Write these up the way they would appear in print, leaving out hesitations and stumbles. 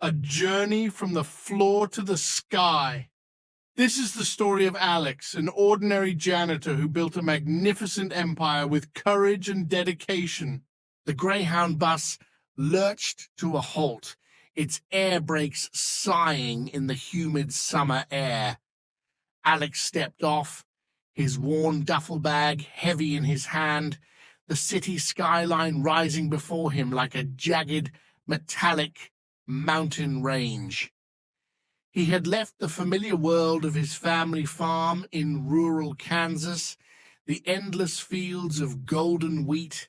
A journey from the floor to the sky. This is the story of Alex, an ordinary janitor who built a magnificent empire with courage and dedication. The Greyhound bus lurched to a halt, its air brakes sighing in the humid summer air. Alex stepped off, his worn duffel bag heavy in his hand, the city skyline rising before him like a jagged, metallic mountain range. He had left the familiar world of his family farm in rural Kansas, the endless fields of golden wheat,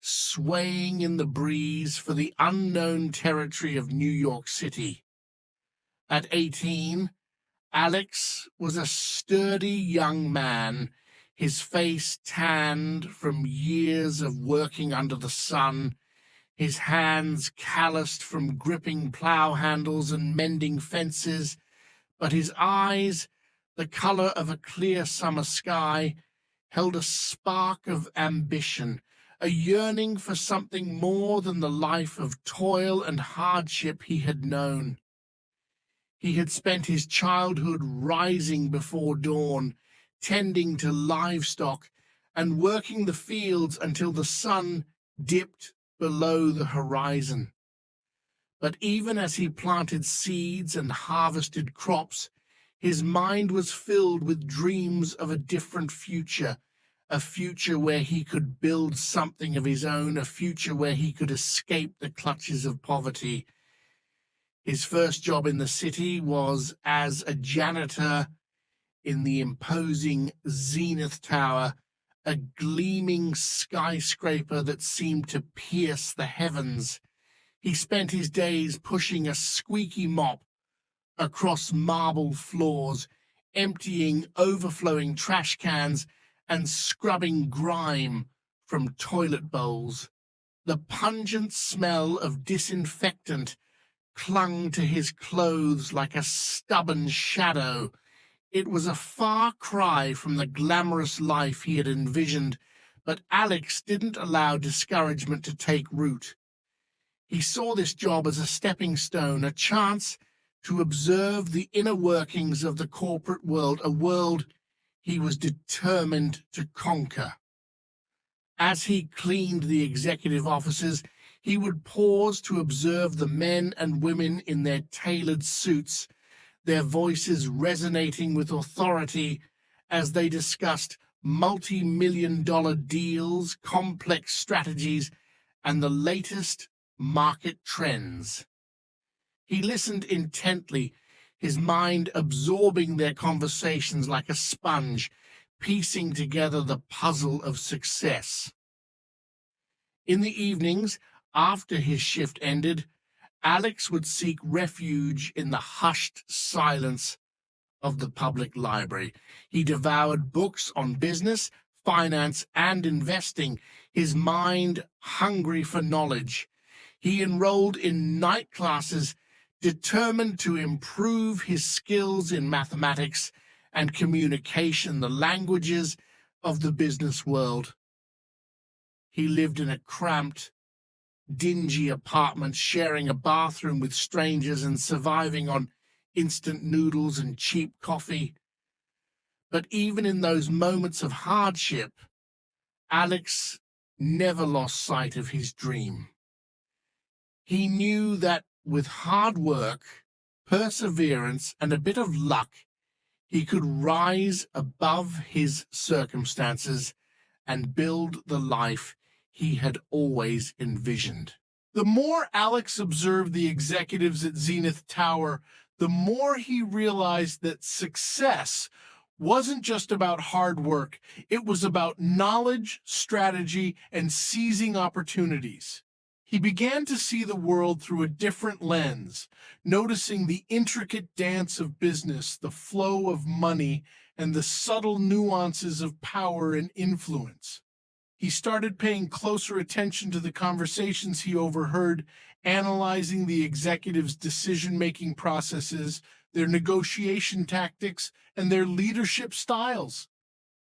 swaying in the breeze for the unknown territory of New York City. At 18, Alex was a sturdy young man, his face tanned from years of working under the sun, his hands calloused from gripping plow handles and mending fences, but his eyes, the color of a clear summer sky, held a spark of ambition, a yearning for something more than the life of toil and hardship he had known. He had spent his childhood rising before dawn, tending to livestock and working the fields until the sun dipped below the horizon. But even as he planted seeds and harvested crops, his mind was filled with dreams of a different future, a future where he could build something of his own, a future where he could escape the clutches of poverty. His first job in the city was as a janitor in the imposing Zenith Tower, a gleaming skyscraper that seemed to pierce the heavens. He spent his days pushing a squeaky mop across marble floors, emptying overflowing trash cans and scrubbing grime from toilet bowls. The pungent smell of disinfectant clung to his clothes like a stubborn shadow. It was a far cry from the glamorous life he had envisioned, but Alex didn't allow discouragement to take root. He saw this job as a stepping stone, a chance to observe the inner workings of the corporate world, a world he was determined to conquer. As he cleaned the executive offices, he would pause to observe the men and women in their tailored suits, their voices resonating with authority as they discussed multi-million-dollar deals, complex strategies, and the latest market trends. He listened intently, his mind absorbing their conversations like a sponge, piecing together the puzzle of success. In the evenings, after his shift ended, Alex would seek refuge in the hushed silence of the public library. He devoured books on business, finance, and investing, his mind hungry for knowledge. He enrolled in night classes, determined to improve his skills in mathematics and communication, the languages of the business world. He lived in a cramped, dingy apartment, sharing a bathroom with strangers and surviving on instant noodles and cheap coffee. But even in those moments of hardship, Alex never lost sight of his dream. He knew that with hard work, perseverance, and a bit of luck, he could rise above his circumstances and build the life he had always envisioned. The more Alex observed the executives at Zenith Tower, the more he realized that success wasn't just about hard work. It was about knowledge, strategy, and seizing opportunities. He began to see the world through a different lens, noticing the intricate dance of business, the flow of money, and the subtle nuances of power and influence. He started paying closer attention to the conversations he overheard, analyzing the executives' decision-making processes, their negotiation tactics, and their leadership styles.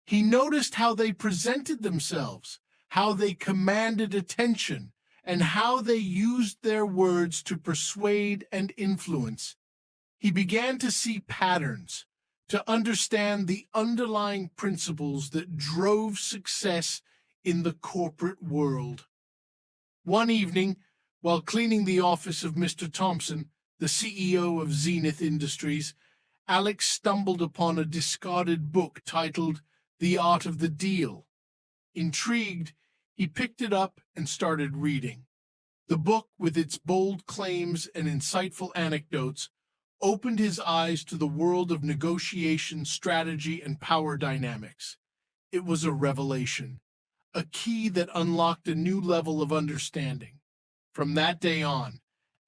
He noticed how they presented themselves, how they commanded attention, and how they used their words to persuade and influence. He began to see patterns, to understand the underlying principles that drove success in the corporate world. One evening, while cleaning the office of Mr. Thompson, the CEO of Zenith Industries, Alex stumbled upon a discarded book titled The Art of the Deal. Intrigued, he picked it up and started reading. The book, with its bold claims and insightful anecdotes, opened his eyes to the world of negotiation, strategy, and power dynamics. It was a revelation, a key that unlocked a new level of understanding. From that day on,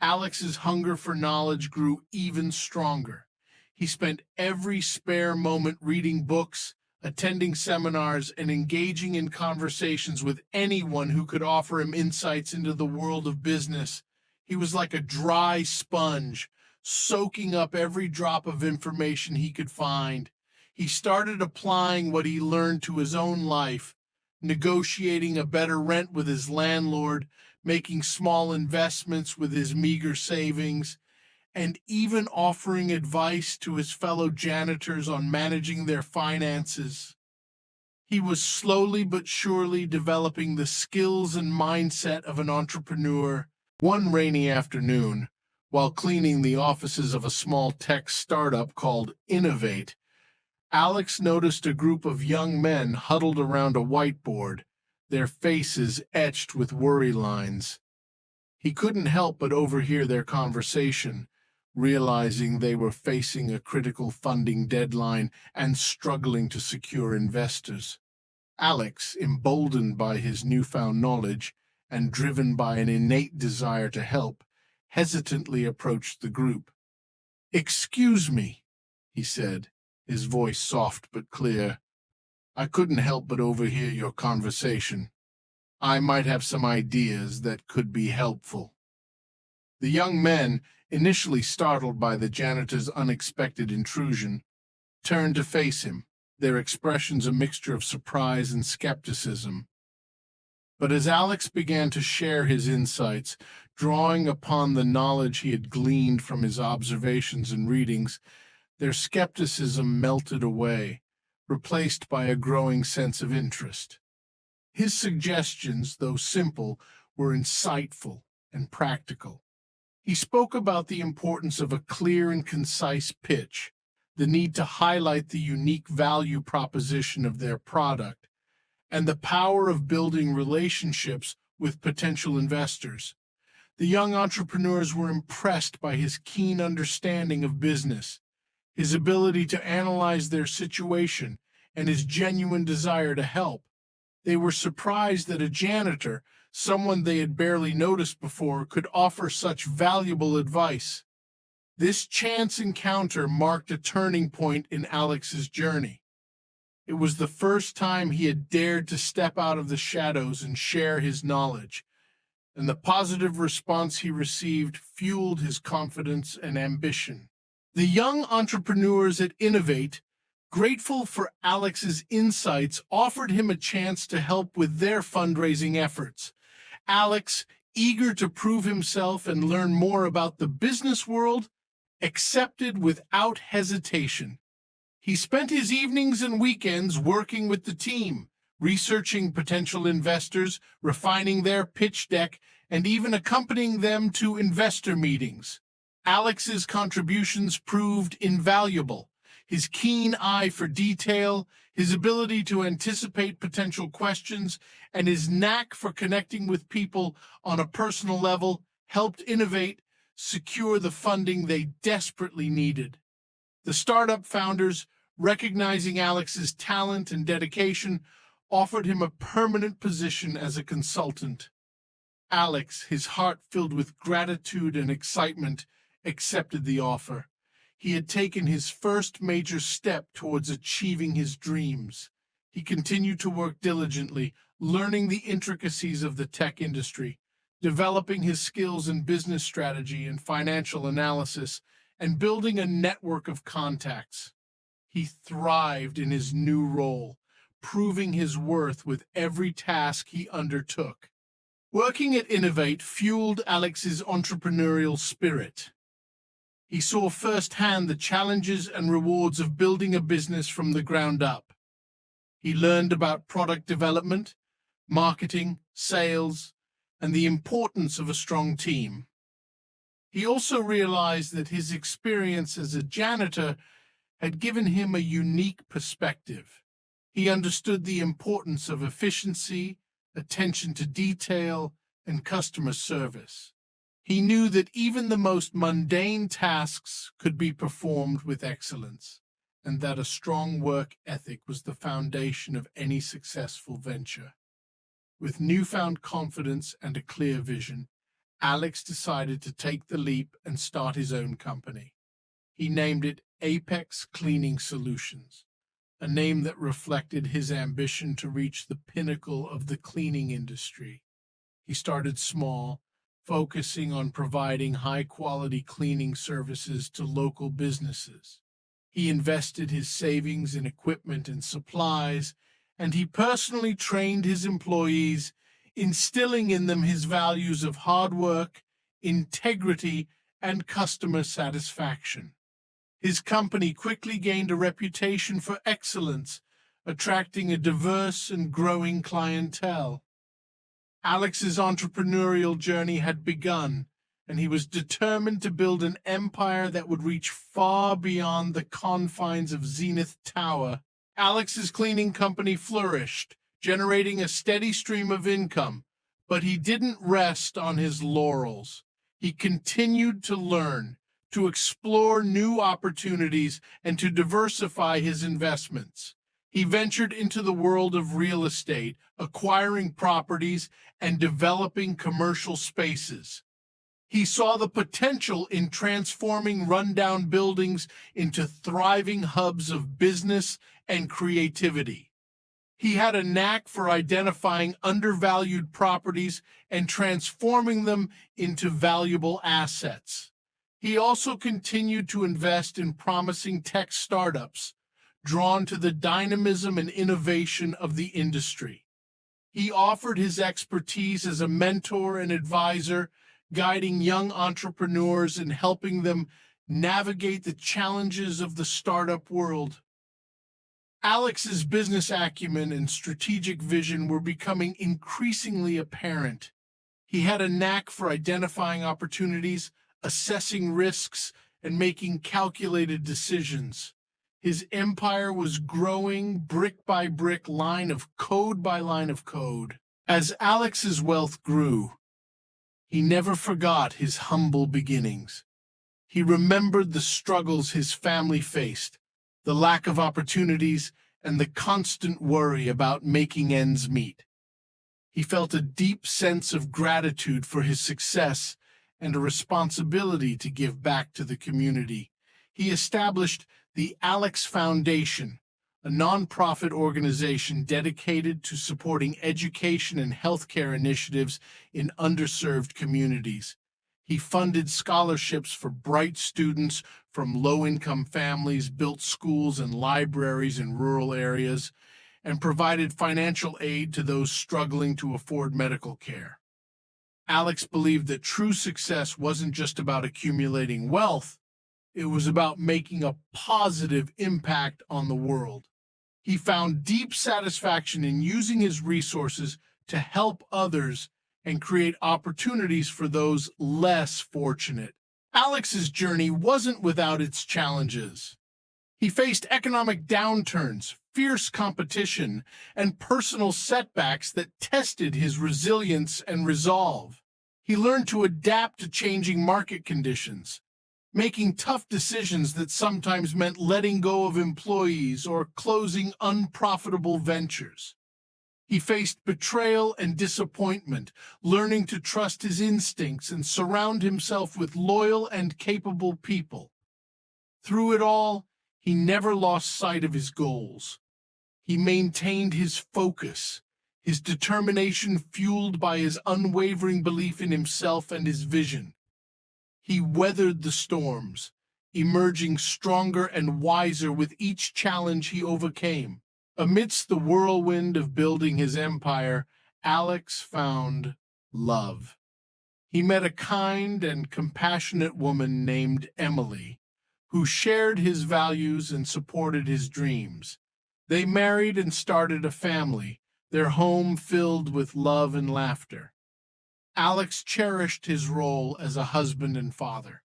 Alex's hunger for knowledge grew even stronger. He spent every spare moment reading books, attending seminars, and engaging in conversations with anyone who could offer him insights into the world of business. He was like a dry sponge, soaking up every drop of information he could find. He started applying what he learned to his own life, negotiating a better rent with his landlord, making small investments with his meager savings, and even offering advice to his fellow janitors on managing their finances. He was slowly but surely developing the skills and mindset of an entrepreneur. One rainy afternoon, while cleaning the offices of a small tech startup called Innovate, Alex noticed a group of young men huddled around a whiteboard, their faces etched with worry lines. He couldn't help but overhear their conversation, realizing they were facing a critical funding deadline and struggling to secure investors. Alex, emboldened by his newfound knowledge and driven by an innate desire to help, hesitantly approached the group. "Excuse me," he said, his voice soft but clear. "I couldn't help but overhear your conversation. I might have some ideas that could be helpful." The young men, initially startled by the janitor's unexpected intrusion, turned to face him, their expressions a mixture of surprise and skepticism. But as Alex began to share his insights, drawing upon the knowledge he had gleaned from his observations and readings, their skepticism melted away, replaced by a growing sense of interest. His suggestions, though simple, were insightful and practical. He spoke about the importance of a clear and concise pitch, the need to highlight the unique value proposition of their product, and the power of building relationships with potential investors. The young entrepreneurs were impressed by his keen understanding of business, his ability to analyze their situation, and his genuine desire to help. They were surprised that a janitor, someone they had barely noticed before, could offer such valuable advice. This chance encounter marked a turning point in Alex's journey. It was the first time he had dared to step out of the shadows and share his knowledge, and the positive response he received fueled his confidence and ambition. The young entrepreneurs at Innovate, grateful for Alex's insights, offered him a chance to help with their fundraising efforts. Alex, eager to prove himself and learn more about the business world, accepted without hesitation. He spent his evenings and weekends working with the team, researching potential investors, refining their pitch deck, and even accompanying them to investor meetings. Alex's contributions proved invaluable. His keen eye for detail, his ability to anticipate potential questions, and his knack for connecting with people on a personal level helped Innovate secure the funding they desperately needed. The startup founders, recognizing Alex's talent and dedication, offered him a permanent position as a consultant. Alex, his heart filled with gratitude and excitement, accepted the offer. He had taken his first major step towards achieving his dreams. He continued to work diligently, learning the intricacies of the tech industry, developing his skills in business strategy and financial analysis, and building a network of contacts. He thrived in his new role, proving his worth with every task he undertook. Working at Innovate fueled Alex's entrepreneurial spirit. He saw firsthand the challenges and rewards of building a business from the ground up. He learned about product development, marketing, sales, and the importance of a strong team. He also realized that his experience as a janitor had given him a unique perspective. He understood the importance of efficiency, attention to detail, and customer service. He knew that even the most mundane tasks could be performed with excellence, and that a strong work ethic was the foundation of any successful venture. With newfound confidence and a clear vision, Alex decided to take the leap and start his own company. He named it Apex Cleaning Solutions, a name that reflected his ambition to reach the pinnacle of the cleaning industry. He started small, focusing on providing high-quality cleaning services to local businesses. He invested his savings in equipment and supplies, and he personally trained his employees, instilling in them his values of hard work, integrity, and customer satisfaction. His company quickly gained a reputation for excellence, attracting a diverse and growing clientele. Alex's entrepreneurial journey had begun, and he was determined to build an empire that would reach far beyond the confines of Zenith Tower. Alex's cleaning company flourished, generating a steady stream of income, but he didn't rest on his laurels. He continued to learn, to explore new opportunities, and to diversify his investments. He ventured into the world of real estate, acquiring properties and developing commercial spaces. He saw the potential in transforming rundown buildings into thriving hubs of business and creativity. He had a knack for identifying undervalued properties and transforming them into valuable assets. He also continued to invest in promising tech startups, drawn to the dynamism and innovation of the industry. He offered his expertise as a mentor and advisor, guiding young entrepreneurs and helping them navigate the challenges of the startup world. Alex's business acumen and strategic vision were becoming increasingly apparent. He had a knack for identifying opportunities, assessing risks, and making calculated decisions. His empire was growing brick by brick, line of code by line of code. As Alex's wealth grew, he never forgot his humble beginnings. He remembered the struggles his family faced, the lack of opportunities, and the constant worry about making ends meet. He felt a deep sense of gratitude for his success and a responsibility to give back to the community. He established the Alex Foundation, a nonprofit organization dedicated to supporting education and healthcare initiatives in underserved communities. He funded scholarships for bright students from low-income families, built schools and libraries in rural areas, and provided financial aid to those struggling to afford medical care. Alex believed that true success wasn't just about accumulating wealth, it was about making a positive impact on the world. He found deep satisfaction in using his resources to help others and create opportunities for those less fortunate. Alex's journey wasn't without its challenges. He faced economic downturns, fierce competition, and personal setbacks that tested his resilience and resolve. He learned to adapt to changing market conditions, making tough decisions that sometimes meant letting go of employees or closing unprofitable ventures. He faced betrayal and disappointment, learning to trust his instincts and surround himself with loyal and capable people. Through it all, he never lost sight of his goals. He maintained his focus, his determination fueled by his unwavering belief in himself and his vision. He weathered the storms, emerging stronger and wiser with each challenge he overcame. Amidst the whirlwind of building his empire, Alex found love. He met a kind and compassionate woman named Emily, who shared his values and supported his dreams. They married and started a family, their home filled with love and laughter. Alex cherished his role as a husband and father.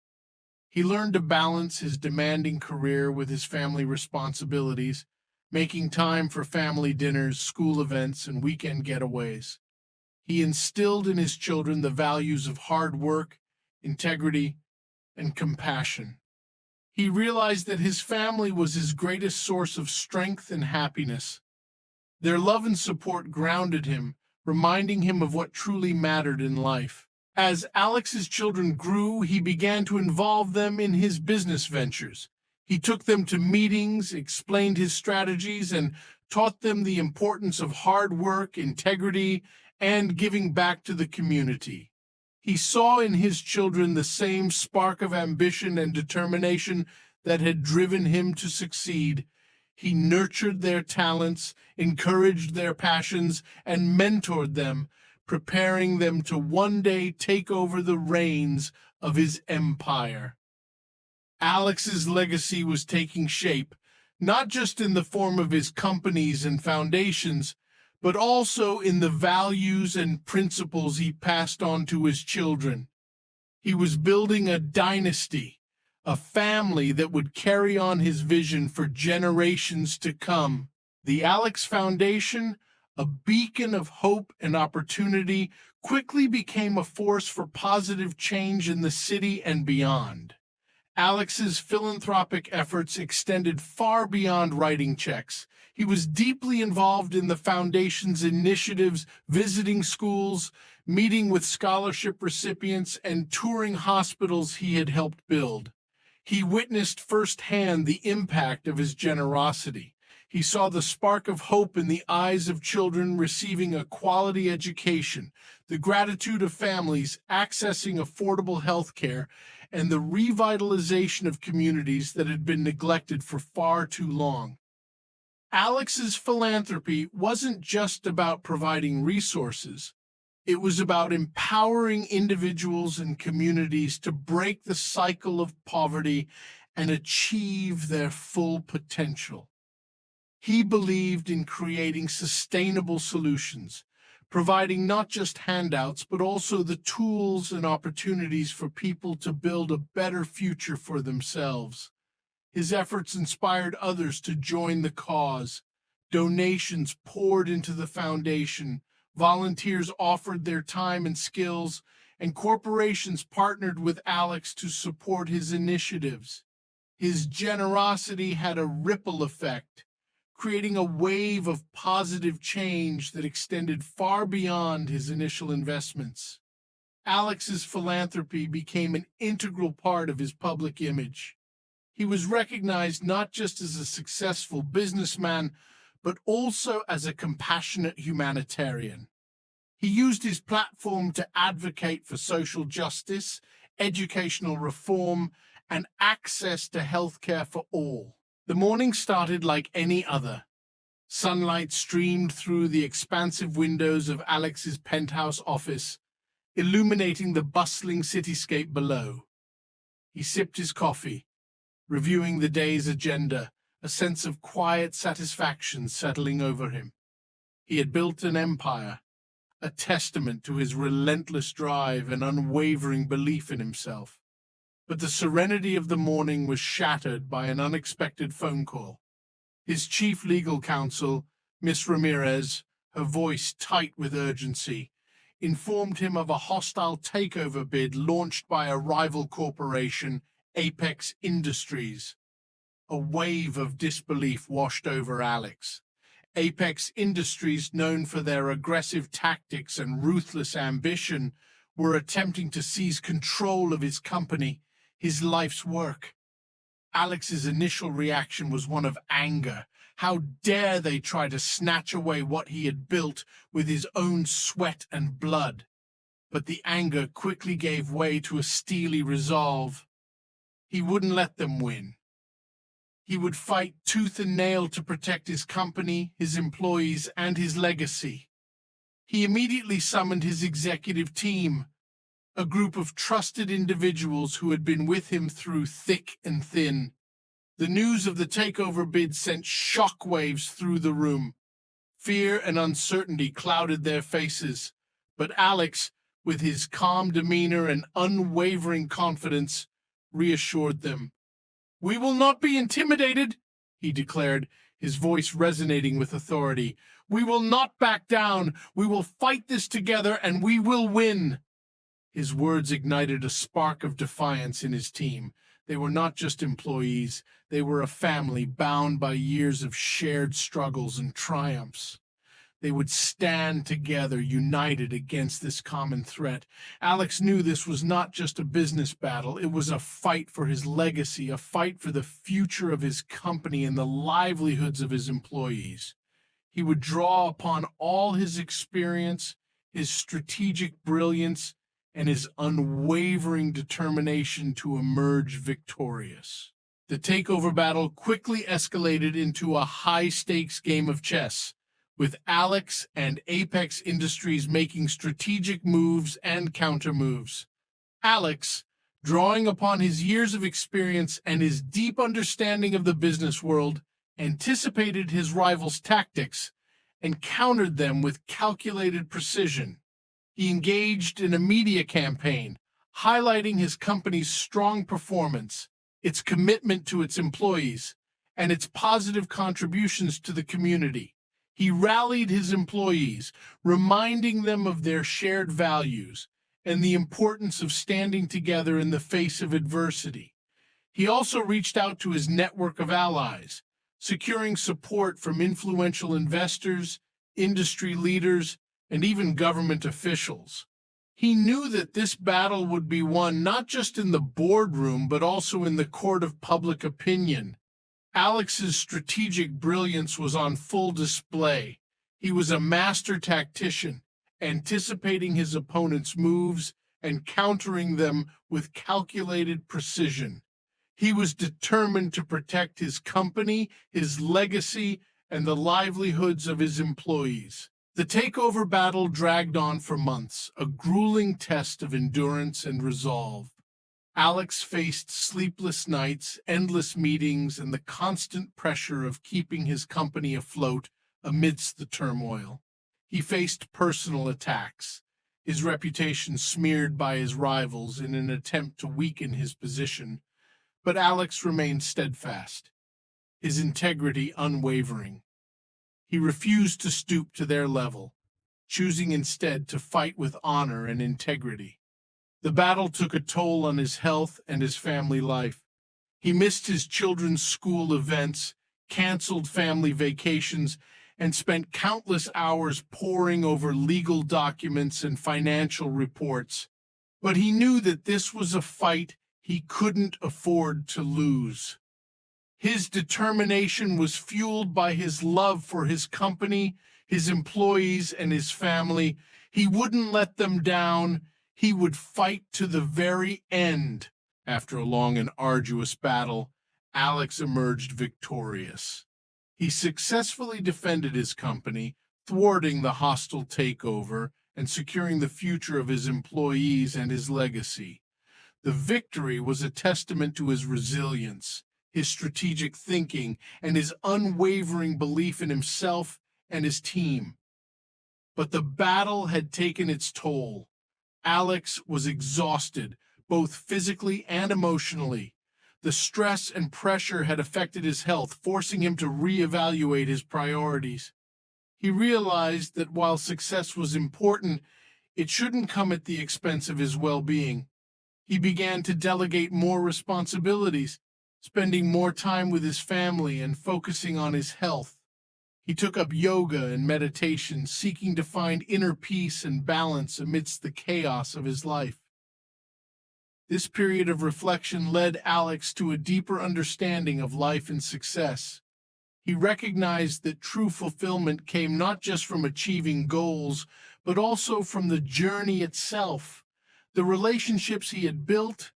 He learned to balance his demanding career with his family responsibilities, making time for family dinners, school events, and weekend getaways. He instilled in his children the values of hard work, integrity, and compassion. He realized that his family was his greatest source of strength and happiness. Their love and support grounded him, reminding him of what truly mattered in life. As Alex's children grew, he began to involve them in his business ventures. He took them to meetings, explained his strategies, and taught them the importance of hard work, integrity, and giving back to the community. He saw in his children the same spark of ambition and determination that had driven him to succeed. He nurtured their talents, encouraged their passions, and mentored them, preparing them to one day take over the reins of his empire. Alex's legacy was taking shape, not just in the form of his companies and foundations, but also in the values and principles he passed on to his children. He was building a dynasty, a family that would carry on his vision for generations to come. The Alex Foundation, a beacon of hope and opportunity, quickly became a force for positive change in the city and beyond. Alex's philanthropic efforts extended far beyond writing checks. He was deeply involved in the foundation's initiatives, visiting schools, meeting with scholarship recipients, and touring hospitals he had helped build. He witnessed firsthand the impact of his generosity. He saw the spark of hope in the eyes of children receiving a quality education, the gratitude of families accessing affordable health care, and the revitalization of communities that had been neglected for far too long. Alex's philanthropy wasn't just about providing resources. It was about empowering individuals and communities to break the cycle of poverty and achieve their full potential. He believed in creating sustainable solutions, providing not just handouts, but also the tools and opportunities for people to build a better future for themselves. His efforts inspired others to join the cause. Donations poured into the foundation, volunteers offered their time and skills, and corporations partnered with Alex to support his initiatives. His generosity had a ripple effect, creating a wave of positive change that extended far beyond his initial investments. Alex's philanthropy became an integral part of his public image. He was recognized not just as a successful businessman, but also as a compassionate humanitarian. He used his platform to advocate for social justice, educational reform, and access to healthcare for all. The morning started like any other. Sunlight streamed through the expansive windows of Alex's penthouse office, illuminating the bustling cityscape below. He sipped his coffee, reviewing the day's agenda, a sense of quiet satisfaction settling over him. He had built an empire, a testament to his relentless drive and unwavering belief in himself. But the serenity of the morning was shattered by an unexpected phone call. His chief legal counsel, Miss Ramirez, her voice tight with urgency, informed him of a hostile takeover bid launched by a rival corporation, Apex Industries. A wave of disbelief washed over Alex. Apex Industries, known for their aggressive tactics and ruthless ambition, were attempting to seize control of his company, his life's work. Alex's initial reaction was one of anger. How dare they try to snatch away what he had built with his own sweat and blood? But the anger quickly gave way to a steely resolve. He wouldn't let them win. He would fight tooth and nail to protect his company, his employees, and his legacy. He immediately summoned his executive team, a group of trusted individuals who had been with him through thick and thin. The news of the takeover bid sent shockwaves through the room. Fear and uncertainty clouded their faces, but Alex, with his calm demeanor and unwavering confidence, reassured them. "We will not be intimidated," he declared, his voice resonating with authority. "We will not back down. We will fight this together, and we will win." His words ignited a spark of defiance in his team. They were not just employees. They were a family bound by years of shared struggles and triumphs. They would stand together, united against this common threat. Alex knew this was not just a business battle. It was a fight for his legacy, a fight for the future of his company and the livelihoods of his employees. He would draw upon all his experience, his strategic brilliance, and his unwavering determination to emerge victorious. The takeover battle quickly escalated into a high-stakes game of chess, with Alex and Apex Industries making strategic moves and counter-moves. Alex, drawing upon his years of experience and his deep understanding of the business world, anticipated his rivals' tactics and countered them with calculated precision. He engaged in a media campaign, highlighting his company's strong performance, its commitment to its employees, and its positive contributions to the community. He rallied his employees, reminding them of their shared values and the importance of standing together in the face of adversity. He also reached out to his network of allies, securing support from influential investors, industry leaders, and even government officials. He knew that this battle would be won not just in the boardroom, but also in the court of public opinion. Alex's strategic brilliance was on full display. He was a master tactician, anticipating his opponent's moves and countering them with calculated precision. He was determined to protect his company, his legacy, and the livelihoods of his employees. The takeover battle dragged on for months, a grueling test of endurance and resolve. Alex faced sleepless nights, endless meetings, and the constant pressure of keeping his company afloat amidst the turmoil. He faced personal attacks, his reputation smeared by his rivals in an attempt to weaken his position. But Alex remained steadfast, his integrity unwavering. He refused to stoop to their level, choosing instead to fight with honor and integrity. The battle took a toll on his health and his family life. He missed his children's school events, canceled family vacations, and spent countless hours poring over legal documents and financial reports. But he knew that this was a fight he couldn't afford to lose. His determination was fueled by his love for his company, his employees, and his family. He wouldn't let them down. He would fight to the very end. After a long and arduous battle, Alex emerged victorious. He successfully defended his company, thwarting the hostile takeover and securing the future of his employees and his legacy. The victory was a testament to his resilience, his strategic thinking, and his unwavering belief in himself and his team. But the battle had taken its toll. Alex was exhausted, both physically and emotionally. The stress and pressure had affected his health, forcing him to reevaluate his priorities. He realized that while success was important, it shouldn't come at the expense of his well-being. He began to delegate more responsibilities, spending more time with his family and focusing on his health. He took up yoga and meditation, seeking to find inner peace and balance amidst the chaos of his life. This period of reflection led Alex to a deeper understanding of life and success. He recognized that true fulfillment came not just from achieving goals, but also from the journey itself, the relationships he had built,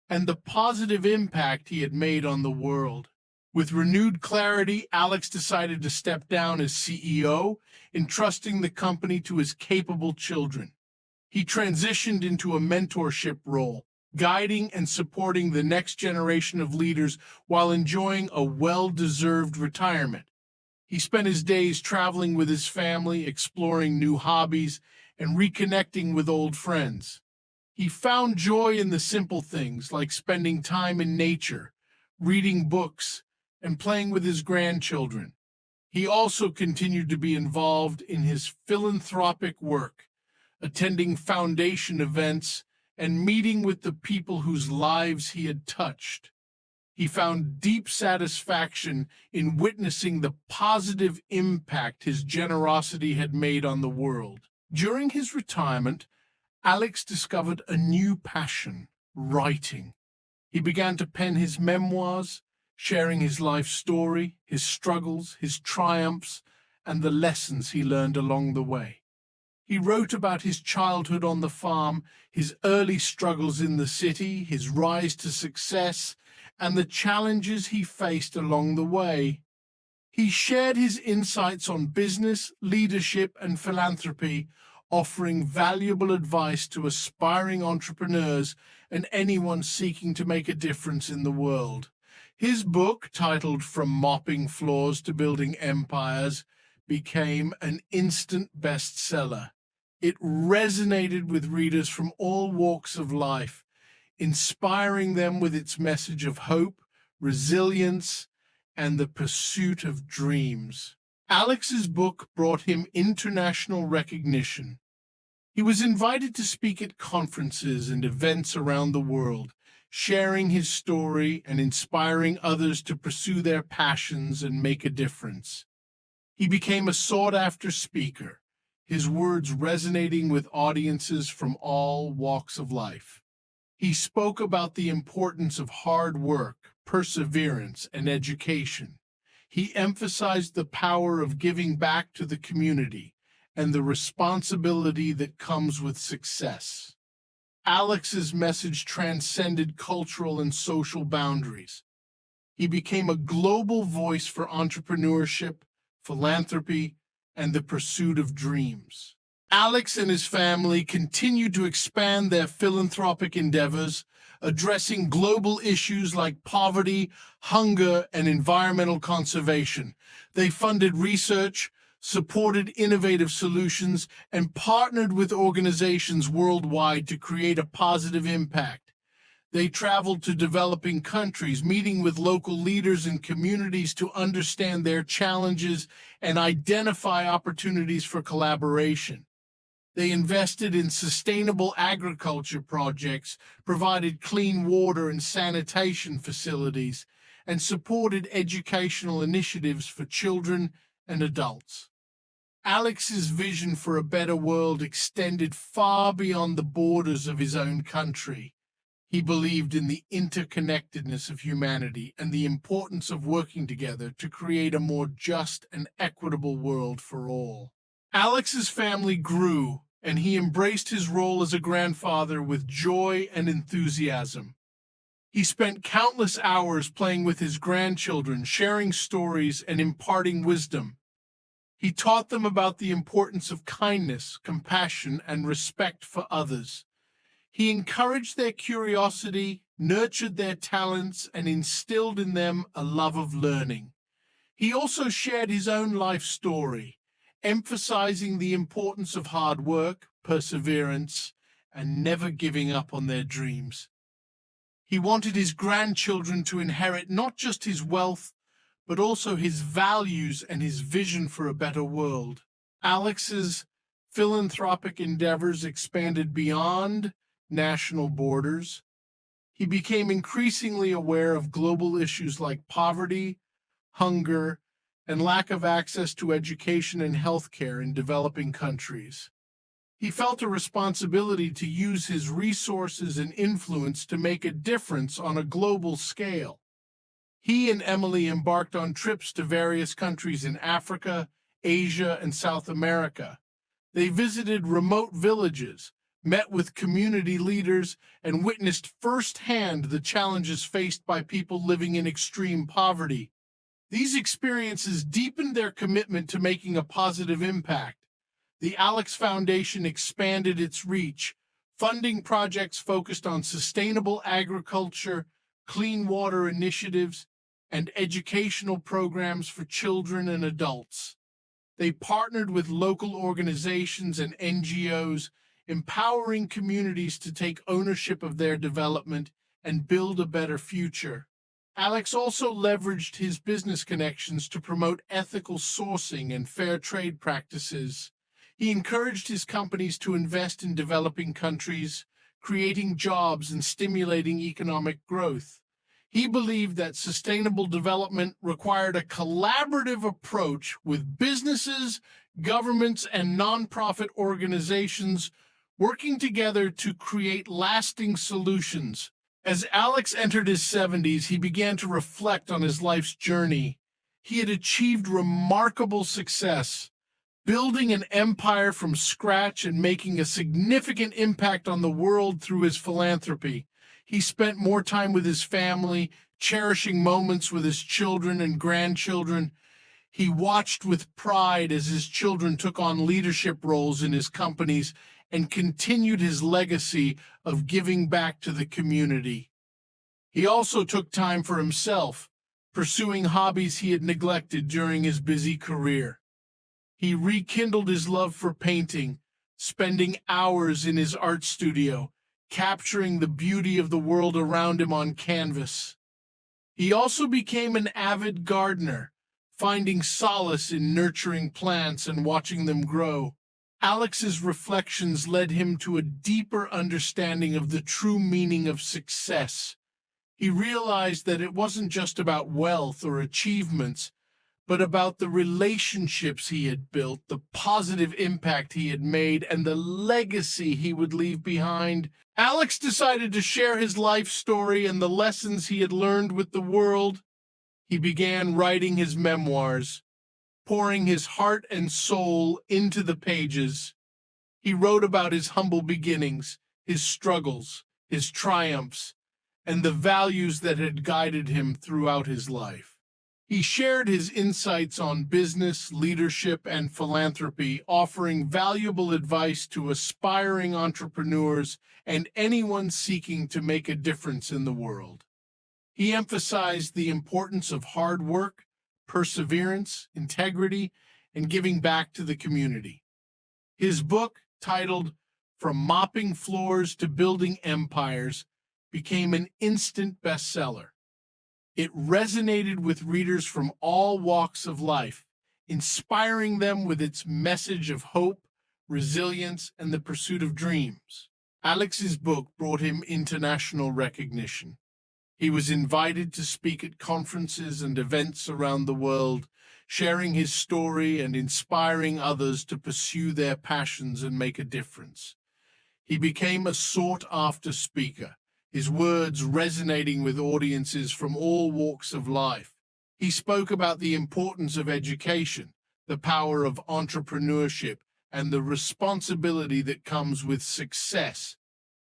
and the positive impact he had made on the world. With renewed clarity, Alex decided to step down as CEO, entrusting the company to his capable children. He transitioned into a mentorship role, guiding and supporting the next generation of leaders while enjoying a well-deserved retirement. He spent his days traveling with his family, exploring new hobbies, and reconnecting with old friends. He found joy in the simple things like spending time in nature, reading books, and playing with his grandchildren. He also continued to be involved in his philanthropic work, attending foundation events and meeting with the people whose lives he had touched. He found deep satisfaction in witnessing the positive impact his generosity had made on the world. During his retirement, Alex discovered a new passion, writing. He began to pen his memoirs, sharing his life story, his struggles, his triumphs, and the lessons he learned along the way. He wrote about his childhood on the farm, his early struggles in the city, his rise to success, and the challenges he faced along the way. He shared his insights on business, leadership, and philanthropy, offering valuable advice to aspiring entrepreneurs and anyone seeking to make a difference in the world. His book, titled From Mopping Floors to Building Empires, became an instant bestseller. It resonated with readers from all walks of life, inspiring them with its message of hope, resilience, and the pursuit of dreams. Alex's book brought him international recognition. He was invited to speak at conferences and events around the world, sharing his story and inspiring others to pursue their passions and make a difference. He became a sought-after speaker, his words resonating with audiences from all walks of life. He spoke about the importance of hard work, perseverance, and education. He emphasized the power of giving back to the community and the responsibility that comes with success. Alex's message transcended cultural and social boundaries. He became a global voice for entrepreneurship, philanthropy, and the pursuit of dreams. Alex and his family continued to expand their philanthropic endeavors, addressing global issues like poverty, hunger, and environmental conservation. They funded research, supported innovative solutions, and partnered with organizations worldwide to create a positive impact. They traveled to developing countries, meeting with local leaders and communities to understand their challenges and identify opportunities for collaboration. They invested in sustainable agriculture projects, provided clean water and sanitation facilities, and supported educational initiatives for children and adults. Alex's vision for a better world extended far beyond the borders of his own country. He believed in the interconnectedness of humanity and the importance of working together to create a more just and equitable world for all. Alex's family grew, and he embraced his role as a grandfather with joy and enthusiasm. He spent countless hours playing with his grandchildren, sharing stories and imparting wisdom. He taught them about the importance of kindness, compassion, and respect for others. He encouraged their curiosity, nurtured their talents, and instilled in them a love of learning. He also shared his own life story, emphasizing the importance of hard work, perseverance, and never giving up on their dreams. He wanted his grandchildren to inherit not just his wealth, but also his values and his vision for a better world. Alex's philanthropic endeavors expanded beyond national borders. He became increasingly aware of global issues like poverty, hunger, and lack of access to education and healthcare in developing countries. He felt a responsibility to use his resources and influence to make a difference on a global scale. He and Emily embarked on trips to various countries in Africa, Asia, and South America. They visited remote villages, met with community leaders, and witnessed firsthand the challenges faced by people living in extreme poverty. These experiences deepened their commitment to making a positive impact. The Alex Foundation expanded its reach, funding projects focused on sustainable agriculture, clean water initiatives, and educational programs for children and adults. They partnered with local organizations and NGOs, empowering communities to take ownership of their development and build a better future. Alex also leveraged his business connections to promote ethical sourcing and fair trade practices. He encouraged his companies to invest in developing countries, creating jobs and stimulating economic growth. He believed that sustainable development required a collaborative approach with businesses, governments, and nonprofit organizations working together to create lasting solutions. As Alex entered his 70s, he began to reflect on his life's journey. He had achieved remarkable success, building an empire from scratch and making a significant impact on the world through his philanthropy. He spent more time with his family, cherishing moments with his children and grandchildren. He watched with pride as his children took on leadership roles in his companies and continued his legacy of giving back to the community. He also took time for himself, pursuing hobbies he had neglected during his busy career. He rekindled his love for painting, spending hours in his art studio, capturing the beauty of the world around him on canvas. He also became an avid gardener, finding solace in nurturing plants and watching them grow. Alex's reflections led him to a deeper understanding of the true meaning of success. He realized that it wasn't just about wealth or achievements, but about the relationships he had built, the positive impact he had made, and the legacy he would leave behind. Alex decided to share his life story and the lessons he had learned with the world. He began writing his memoirs, pouring his heart and soul into the pages. He wrote about his humble beginnings, his struggles, his triumphs, and the values that had guided him throughout his life. He shared his insights on business, leadership, and philanthropy, offering valuable advice to aspiring entrepreneurs and anyone seeking to make a difference in the world. He emphasized the importance of hard work, perseverance, integrity, and giving back to the community. His book, titled From Mopping Floors to Building Empires, became an instant bestseller. It resonated with readers from all walks of life, inspiring them with its message of hope, resilience, and the pursuit of dreams. Alex's book brought him international recognition. He was invited to speak at conferences and events around the world, sharing his story and inspiring others to pursue their passions and make a difference. He became a sought-after speaker, his words resonating with audiences from all walks of life. He spoke about the importance of education, the power of entrepreneurship, and the responsibility that comes with success.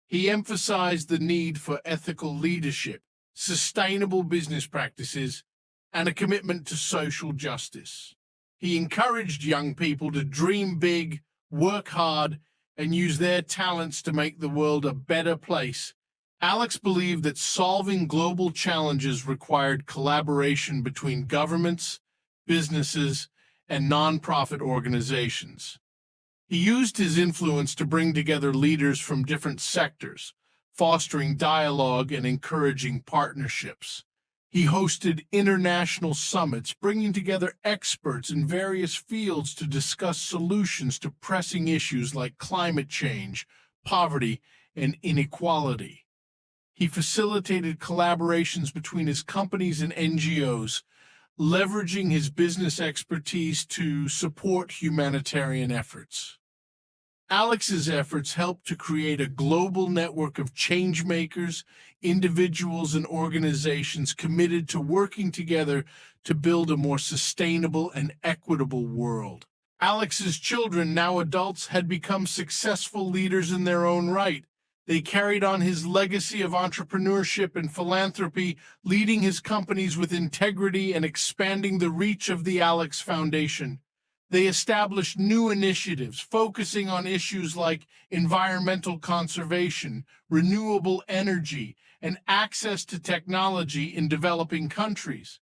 He emphasized the need for ethical leadership, sustainable business practices, and a commitment to social justice. He encouraged young people to dream big, work hard, and use their talents to make the world a better place. Alex believed that solving global challenges required collaboration between governments, businesses, and nonprofit organizations. He used his influence to bring together leaders from different sectors, fostering dialogue and encouraging partnerships. He hosted international summits, bringing together experts in various fields to discuss solutions to pressing issues like climate change, poverty, and inequality. He facilitated collaborations between his companies and NGOs, leveraging his business expertise to support humanitarian efforts. Alex's efforts helped to create a global network of change-makers, individuals, and organizations committed to working together to build a more sustainable and equitable world. Alex's children, now adults, had become successful leaders in their own right, They carried on his legacy of entrepreneurship and philanthropy, leading his companies with integrity and expanding the reach of the Alex Foundation. They established new initiatives focusing on issues like environmental conservation, renewable energy, and access to technology in developing countries.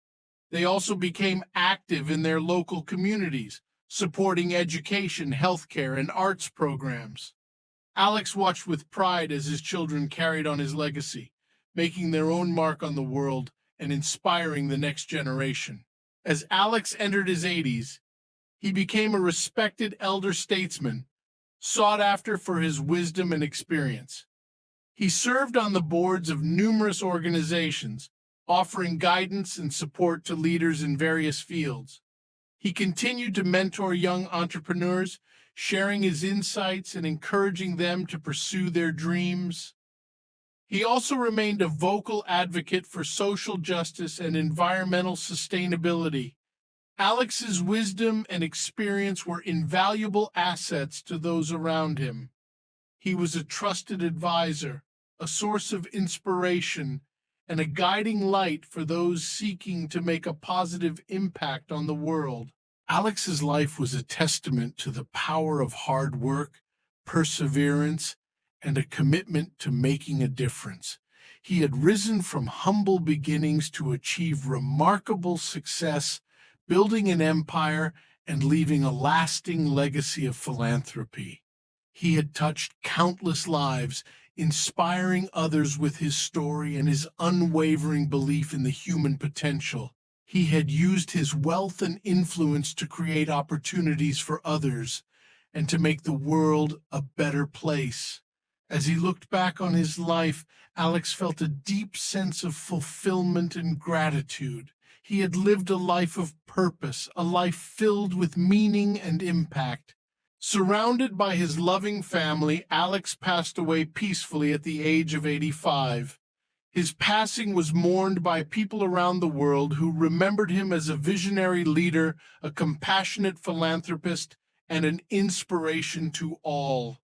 They also became active in their local communities, supporting education, healthcare, and arts programs. Alex watched with pride as his children carried on his legacy, making their own mark on the world and inspiring the next generation. As Alex entered his 80s, he became a respected elder statesman, sought after for his wisdom and experience. He served on the boards of numerous organizations, offering guidance and support to leaders in various fields. He continued to mentor young entrepreneurs, sharing his insights and encouraging them to pursue their dreams. He also remained a vocal advocate for social justice and environmental sustainability. Alex's wisdom and experience were invaluable assets to those around him. He was a trusted advisor, a source of inspiration, and a guiding light for those seeking to make a positive impact on the world. Alex's life was a testament to the power of hard work, perseverance, and a commitment to making a difference. He had risen from humble beginnings to achieve remarkable success, building an empire and leaving a lasting legacy of philanthropy. He had touched countless lives, inspiring others with his story and his unwavering belief in the human potential. He had used his wealth and influence to create opportunities for others and to make the world a better place. As he looked back on his life, Alex felt a deep sense of fulfillment and gratitude. He had lived a life of purpose, a life filled with meaning and impact. Surrounded by his loving family, Alex passed away peacefully at the age of 85. His passing was mourned by people around the world who remembered him as a visionary leader, a compassionate philanthropist, and an inspiration to all.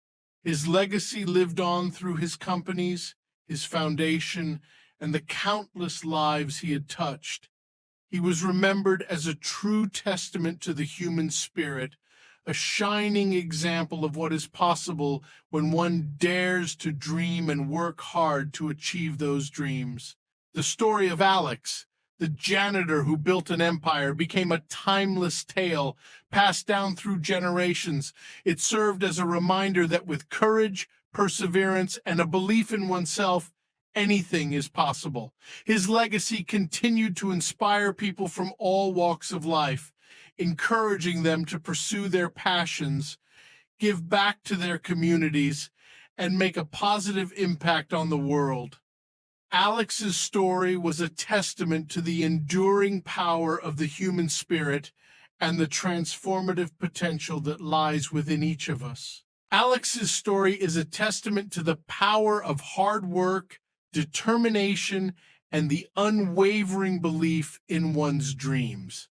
His legacy lived on through his companies, his foundation, and the countless lives he had touched. He was remembered as a true testament to the human spirit, a shining example of what is possible when one dares to dream and work hard to achieve those dreams. The story of Alex, the janitor who built an empire, became a timeless tale passed down through generations. It served as a reminder that with courage, perseverance, and a belief in oneself, anything is possible. His legacy continued to inspire people from all walks of life, encouraging them to pursue their passions, give back to their communities, and make a positive impact on the world. Alex's story was a testament to the enduring power of the human spirit and the transformative potential that lies within each of us. Alex's story is a testament to the power of hard work, determination, and the unwavering belief in one's dreams.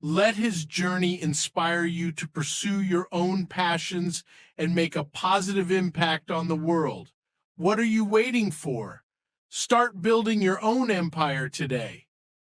Let his journey inspire you to pursue your own passions and make a positive impact on the world. What are you waiting for? Start building your own empire today.